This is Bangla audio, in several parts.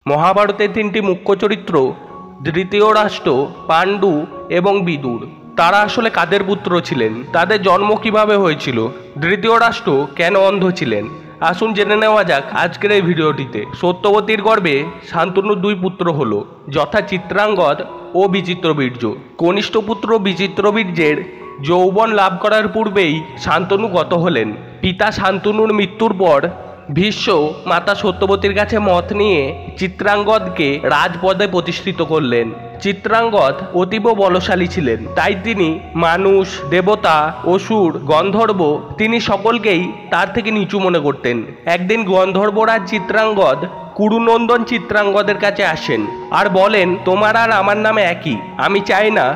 মহাভারতের তিনটি মুখ্য চরিত্র ধৃতরাষ্ট্র, পাণ্ডু এবং বিদুর। তারা আসলে কাদের পুত্র ছিলেন, তাদের জন্ম কিভাবে হয়েছিল, ধৃতরাষ্ট্র কেন অন্ধ ছিলেন, আসুন জেনে নেওয়া যাক আজকের এই ভিডিওটিতে। সত্যবতীর গর্ভে শান্তনুর দুই পুত্র হলো, যথা চিত্রাঙ্গদ ও বিচিত্রবীর্য। কনিষ্ঠ পুত্র বিচিত্রবীর্যের যৌবন লাভ করার পূর্বেই শান্তনু গত হলেন। পিতা শান্তনুর মৃত্যুর পর ভীষ্ম মাতা সত্যবতীর কাছে মত নিয়ে চিত্রাঙ্গদকে রাজপদে প্রতিষ্ঠিত করলেন। চিত্রাঙ্গদ অতীব বলশালী ছিলেন, তাই তিনি মানুষ, দেবতা, অসুর, গন্ধর্ব তিনি সকলকেই তার থেকে নিচু মনে করতেন। একদিন গন্ধর্বরাজ চিত্রাঙ্গদ কুরুনন্দন চিত্রাঙ্গদের কাছে আসেন আর বলেন, তোমার আর আমার নামে একই, আমি চাই না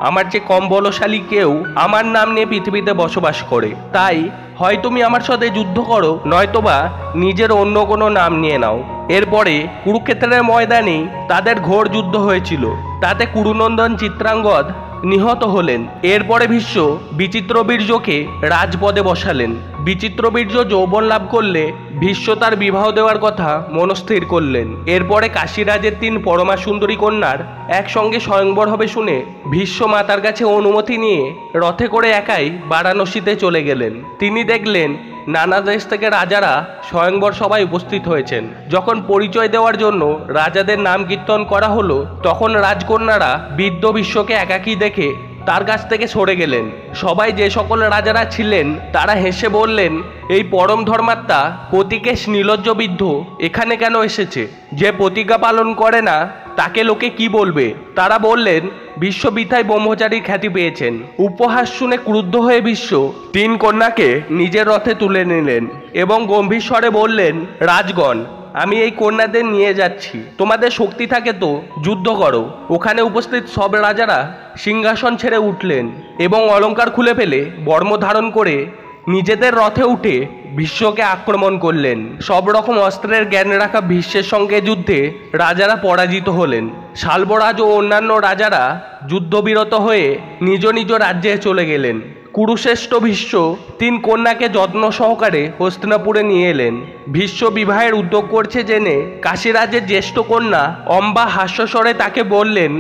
আমার চেয়ে কম বলশালী কেউ আমার নাম নিয়ে পৃথিবীতে বসবাস করে। তাই হয় তুমি আমার সাথে যুদ্ধ করো, নয়তোবা নিজের অন্য কোনো নাম নিয়ে নাও। এরপরে কুরুক্ষেত্রের ময়দানে তাদের ঘোর যুদ্ধ হয়েছিল, তাতে কুরুনন্দন চিত্রাঙ্গদ নিহত হলেন। এরপরে ভীষ্ম বিচিত্রবীর্যকে রাজপদে বসালেন। বিচিত্রবীর্য যৌবন লাভ করলে ভীষ্ম তার বিবাহ দেওয়ার কথা মনস্থির করলেন। এরপরে কাশীরাজের তিন পরমা সুন্দরী কন্যার একসঙ্গে স্বয়ংবর হবে শুনে ভীষ্ম মাতার কাছে অনুমতি নিয়ে রথে করে একাই বারাণসীতে চলে গেলেন। তিনি দেখলেন নানা দেশ থেকে রাজারা স্বয়ংবর সভায় উপস্থিত হয়েছেন। যখন পরিচয় দেওয়ার জন্য রাজাদের নাম কীর্তন করা হলো, তখন রাজকন্যারা বৃদ্ধ ভীষ্মকে একাকী দেখে তার কাছ থেকে সরে গেলেন। সবাই যে সকল রাজারা ছিলেন তারা হেসে বললেন, এই পরম ধর্মাত্মা প্রতিকেশ নির্লজ্জ বৃদ্ধ এখানে কেন এসেছে? যে প্রতিজ্ঞা পালন করে না তাকে লোকে কি বলবে? তারা বললেন, বিশ্ববিদ্যায় ব্রহ্মচারীর খ্যাতি পেয়েছেন। উপহাস শুনে ক্রুদ্ধ হয়ে ভীষ্ম তিন কন্যাকে নিজের রথে তুলে নিলেন এবং গম্ভীর স্বরে বললেন, রাজগণ, আমি এই কন্যাদের নিয়ে যাচ্ছি, তোমাদের শক্তি থাকে তো যুদ্ধ করো। ওখানে উপস্থিত সব রাজারা সিংহাসন ছেড়ে উঠলেন এবং অলঙ্কার খুলে ফেলে বর্ম ধারণ করে নিজেদের রথে উঠে ভীষ্মকে আক্রমণ করলেন। সব রকম অস্ত্রের জ্ঞান রাখা ভীষ্মের সঙ্গে যুদ্ধে রাজারা পরাজিত হলেন। শাল্বরাজ ও অন্যান্য রাজারা যুদ্ধবিরত হয়ে নিজ নিজ রাজ্যে চলে গেলেন। কুরুশ্রেষ্ঠ ভীষ্ম তিন কন্যাকে যত্ন সহকারে হস্তিনাপুরে নিয়ে এলেন। ভীষ্ম বিবাহের উদ্যোগ করছে জেনে কাশীরাজের জ্যেষ্ঠ কন্যা অম্বা হাস্যস্বরে তাকে বললেন,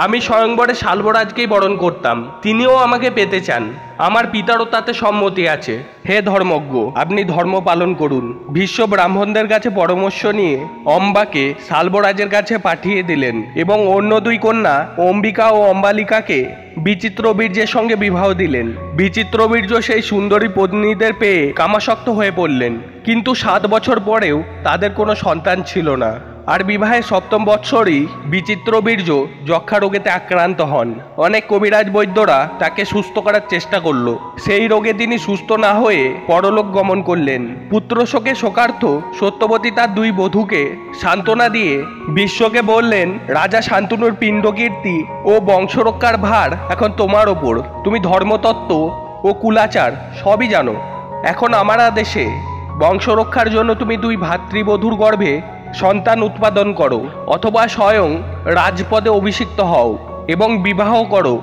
আমি স্বয়ংবরে শাল্বরাজকেই বরণ করতাম, তিনিও আমাকে পেতে চান, আমার পিতারও তাতে সম্মতি আছে। হে ধর্মজ্ঞ, আপনি ধর্ম পালন করুন। ভীষ্ম ব্রাহ্মণদের কাছে পরামর্শ নিয়ে অম্বাকে শাল্বরাজের কাছে পাঠিয়ে দিলেন এবং অন্য দুই কন্যা অম্বিকা ও অম্বালিকাকে বিচিত্রবীর্যের সঙ্গে বিবাহ দিলেন। বিচিত্রবীর্য সেই সুন্দরী পত্নীদের পেয়ে কামাসক্ত হয়ে পড়লেন, কিন্তু 7 বছর পরেও তাদের কোনো সন্তান ছিল না। আর বিবাহের 7ম বৎসরই বিচিত্রবীর্য যক্ষা রোগেতে আক্রান্ত হন। অনেক কবিরাজ বৈদ্যরা তাকে সুস্থ করার চেষ্টা করল, সেই রোগে তিনি সুস্থ না হয়ে পরলোক গমন করলেন। পুত্র শোকে শোকার্থ সত্যবতী তার দুই বধূকে সান্ত্বনা দিয়ে বিশ্বকে বললেন, রাজা শান্তনুর পিণ্ডকীর্তি ও বংশরক্ষার ভার এখন তোমার ওপর। তুমি ধর্মতত্ত্ব ও কুলাচার সবই জানো। এখন আমার আদেশে বংশরক্ষার জন্য তুমি দুই ভাতৃবধূর গর্ভে সন্তান উৎপাদন করো, অথবা স্বয়ং রাজপদে অভিষিক্ত হও এবং বিবাহ করো।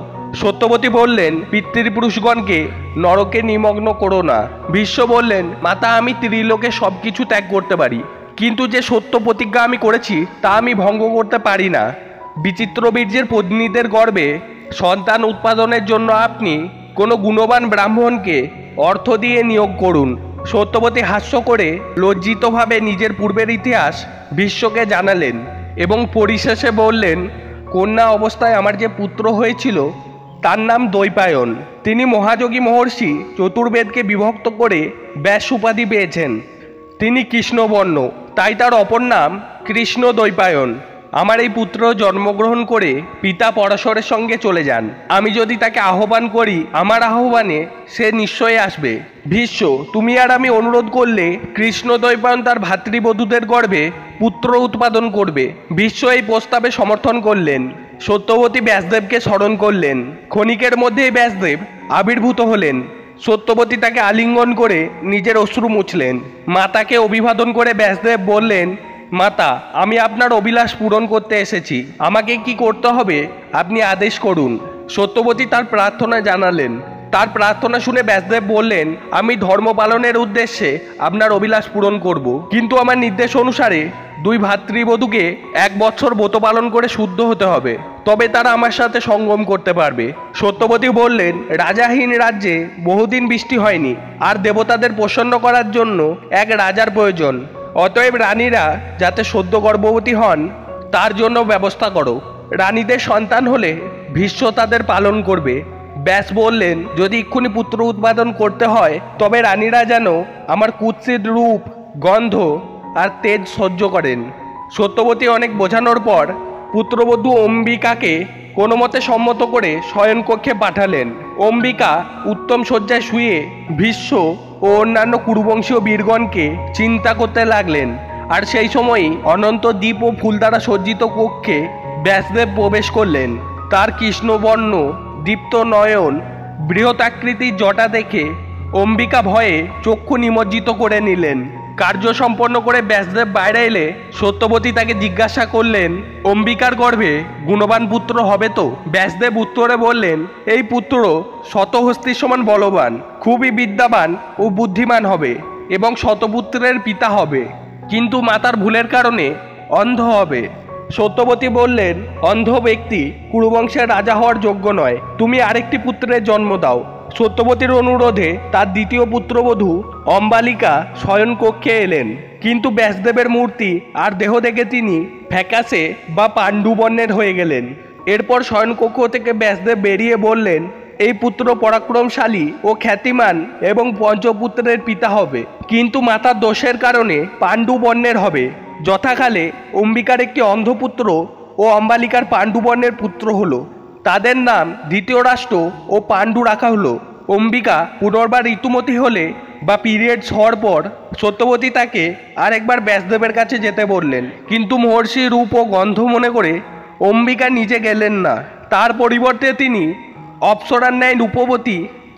সত্যবতী বললেন, পিতৃপুরুষগণকে নরকে নিমগ্ন করো না। ভীষ্ম বললেন, মাতা, আমি ত্রিলোকে সবকিছু ত্যাগ করতে পারি, কিন্তু যে সত্য প্রতিজ্ঞা আমি করেছি তা আমি ভঙ্গ করতে পারি না। বিচিত্রবীর্যের পত্নীদের গর্ভে সন্তান উৎপাদনের জন্য আপনি কোনো গুণবান ব্রাহ্মণকে অর্থ দিয়ে নিয়োগ করুন। সত্যবতী হাস্য করে লজ্জিতভাবে নিজের পূর্বের ইতিহাস ভীষ্মকে জানালেন এবং পরিশেষে বললেন, কন্যা অবস্থায় আমার যে পুত্র হয়েছিল তার নাম দ্বৈপায়ন। তিনি মহাযোগী মহর্ষি চতুর্বেদকে বিভক্ত করে ব্যাস উপাধি পেয়েছেন। তিনি কৃষ্ণবর্ণ, তাই তার অপর নাম কৃষ্ণ দ্বৈপায়ন। আমার এই পুত্র জন্মগ্রহণ করে পিতা পরাশরের সঙ্গে চলে যান। আমি যদি তাকে আহ্বান করি, আমার আহ্বানে সে নিশ্চয়ই আসবে। ভীষ্ম, তুমি আর আমি অনুরোধ করলে কৃষ্ণ দ্বৈপায়ন তার ভাতৃবধূদের গর্ভে পুত্র উৎপাদন করবে। ভীষ্ম এই প্রস্তাবে সমর্থন করলেন। সত্যবতী ব্যাসদেবকে স্মরণ করলেন। ক্ষণিকের মধ্যেই ব্যাসদেব আবির্ভূত হলেন। সত্যবতী তাকে আলিঙ্গন করে নিজের অশ্রু মুছলেন। মাতাকে অভিবাদন করে ব্যাসদেব বললেন, মাতা, আমি আপনার অভিলাষ পূরণ করতে এসেছি, আমাকে কি করতে হবে আপনি আদেশ করুন। সত্যবতী তার প্রার্থনা জানালেন। তার প্রার্থনা শুনে ব্যাসদেব বললেন, আমি ধর্ম পালনের উদ্দেশ্যে আপনার অভিলাষ পূরণ করব, কিন্তু আমার নির্দেশ অনুসারে দুই ভাতৃবধূকে 1 বছর ব্রত পালন করে শুদ্ধ হতে হবে, তবে তারা আমার সাথে সঙ্গম করতে পারবে। সত্যবতী বললেন, রাজাহীন রাজ্যে বহুদিন বৃষ্টি হয়নি, আর দেবতাদের প্রসন্ন করার জন্য এক রাজার প্রয়োজন। অতএব রানীরা যাতে সদ্য গর্ভবতী হন তার জন্য ব্যবস্থা করো। রানীদের সন্তান হলে ভীষ্ম তাদের পালন করবে। ব্যাস বললেন, যদি এক্ষুনি পুত্র উৎপাদন করতে হয় তবে রানীরা যেন আমার কুৎসিত রূপ, গন্ধ আর তেজ সহ্য করেন। সত্যবতী অনেক বোঝানোর পর পুত্রবধূ অম্বিকাকে কোনো মতে সম্মত করে শয়নকক্ষে পাঠালেন। অম্বিকা উত্তম শয্যায় শুয়ে ভীষ্ম ও অন্যান্য কুরুবংশীয় বীরগণকে চিন্তা করতে লাগলেন। আর সেই সময়ই অনন্ত দ্বীপ ও ফুল দ্বারা সজ্জিত কক্ষে ব্যাসদেব প্রবেশ করলেন। তার কৃষ্ণবর্ণ দীপ্ত নয়ন, বৃহতাকৃতির জটা দেখে অম্বিকা ভয়ে চক্ষু নিমজ্জিত করে নিলেন। কার্য সম্পন্ন করে ব্যাসদেব বাইরে এলে সত্যবতী তাকে জিজ্ঞাসা করলেন, অম্বিকার গর্ভে গুণবান পুত্র হবে তো? ব্যাসদেব উত্তরে বললেন, এই পুত্র শতহস্তির সমান বলবান, খুবই বিদ্যাবান ও বুদ্ধিমান হবে এবং শতপুত্রের পিতা হবে, কিন্তু মাতার ভুলের কারণে অন্ধ হবে। সত্যবতী বললেন, অন্ধ ব্যক্তি কুরুবংশের রাজা হওয়ার যোগ্য নয়, তুমি আরেকটি পুত্রের জন্ম দাও। সত্যবতীর অনুরোধে তার দ্বিতীয় পুত্রবধূ অম্বালিকা শয়নকক্ষে এলেন, কিন্তু ব্যাসদেবের মূর্তি আর দেহ দেখে তিনি ফ্যাকাশে বা পাণ্ডু বর্ণের হয়ে গেলেন। এরপর শয়নকক্ষ থেকে ব্যাসদেব বেরিয়ে বললেন, এই পুত্র পরাক্রমশালী ও খ্যাতিমান এবং পঞ্চপুত্রের পিতা হবে, কিন্তু মাতার দোষের কারণে পাণ্ডু বর্ণের হবে। যথাকালে অম্বিকার একটি অন্ধপুত্র ও অম্বালিকার পাণ্ডু বর্ণের পুত্র হলো। তাদের নাম ধৃতরাষ্ট্র ও পাণ্ডু রাখা হলো। অম্বিকা পুনর্বার ঋতুমতী হলে বা পিরিয়ডস হওয়ার পর সত্যবতী তাকে আরেকবার ব্যাসদেবের কাছে যেতে বললেন, কিন্তু মহর্ষি রূপ ও গন্ধ মনে করে অম্বিকা নিজে গেলেন না। তার পরিবর্তে তিনি অপ্সরার ন্যায় রূপবতী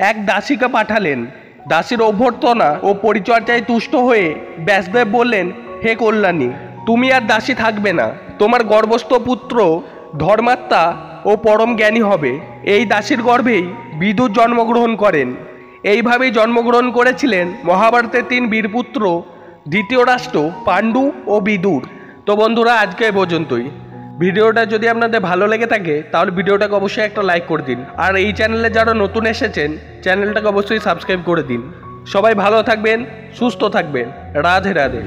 এক দাসীকে পাঠালেন। দাসীর অভ্যর্থনা ও পরিচর্যায় তুষ্ট হয়ে ব্যাসদেব বললেন, হে কল্যাণী, তুমি আর দাসী থাকবে না, তোমার গর্ভস্থ পুত্র ধর্মাত্মা ও পরম জ্ঞানী হবে। এই দাসীর গর্ভেই বিদুর জন্মগ্রহণ করেন। এইভাবেই জন্মগ্রহণ করেছিলেন মহাভারতের 3 বীরপুত্র ধৃতরাষ্ট্র, পাণ্ডু ও বিদুর। তো বন্ধুরা, আজকে এই পর্যন্তই। ভিডিওটা যদি আপনাদের ভালো লেগে থাকে তাহলে ভিডিওটাকে অবশ্যই একটা লাইক করে দিন, আর এই চ্যানেলে যারা নতুন এসেছেন চ্যানেলটাকে অবশ্যই সাবস্ক্রাইব করে দিন। সবাই ভালো থাকবেন, সুস্থ থাকবেন। রাধে রাধে।